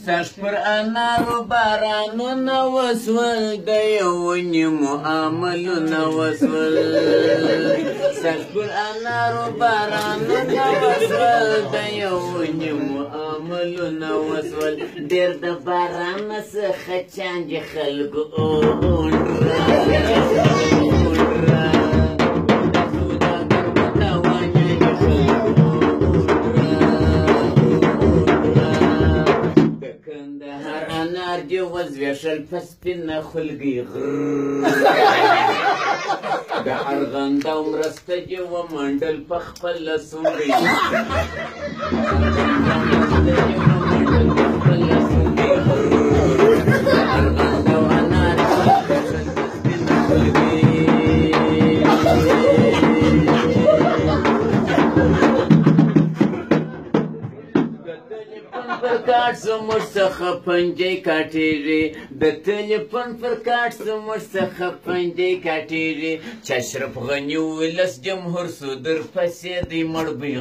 سږ پر انارو بارانونه وسول د یو نیمو عملونه وسول سږ پر انارو بارانونه وسول د یو نیمو عملونه وسول ډېر د باران څخه چاندې خلکو دی وزویشل په سپینه خولګۍ د ارغنداو مرسته دې ومنډل په خپله سونګۍ ارغنداو انار وزویشل په سپینه خولګۍ کاټ زموږ څخه پنجې کاټېږي د تلیفون پر کاټ زموږ څخه پنجې کاټېږي چې اشرف غني ولس جمهور سو در پسې دی مړ بی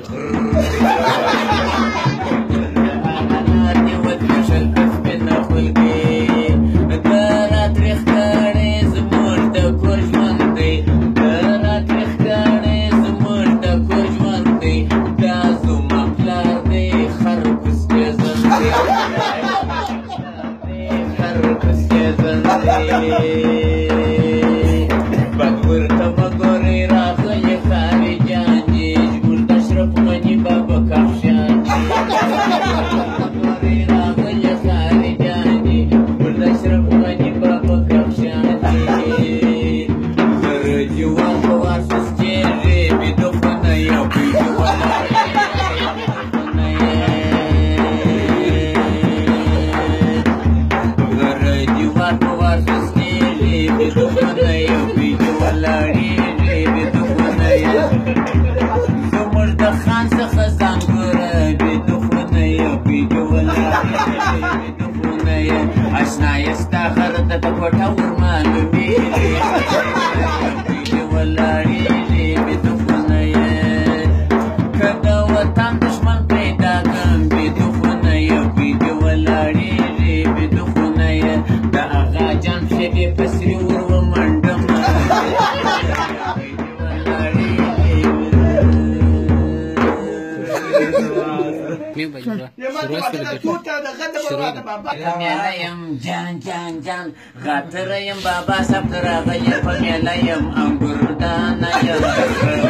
غاتره یم بابا صاحب ته راغلی په میله یم انګوردانه یم د خره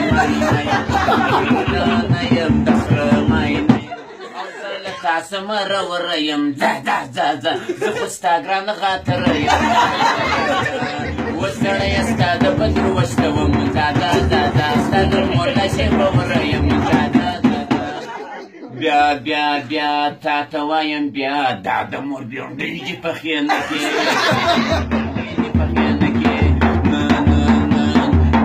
ماینه یم د خره ماینه یم او زه له تاسو مروره یم ځه ځه زه خو ستا ګرانه غاتره یم اوس سړیه ستا د بدرو وشلوم ځه ستا د مولا شیبه وره یم بیا تا ته وایم بیا دا د مور بېونډۍ دې پخې نه کې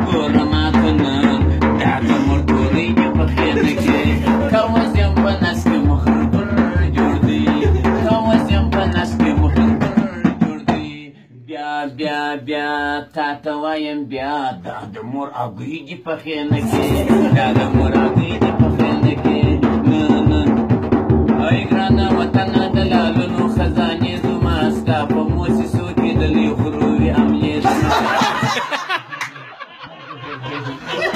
ګوره ما که نن دا د مور ډوډۍ دې پخې نه کې که اوس یم په نس کې مخر پر جوړ دی که اوس یم په نس کې مخر پر جوړ دی بیا تا ته وایم بیا دا د مور هګۍ دې پخې نه کې دا د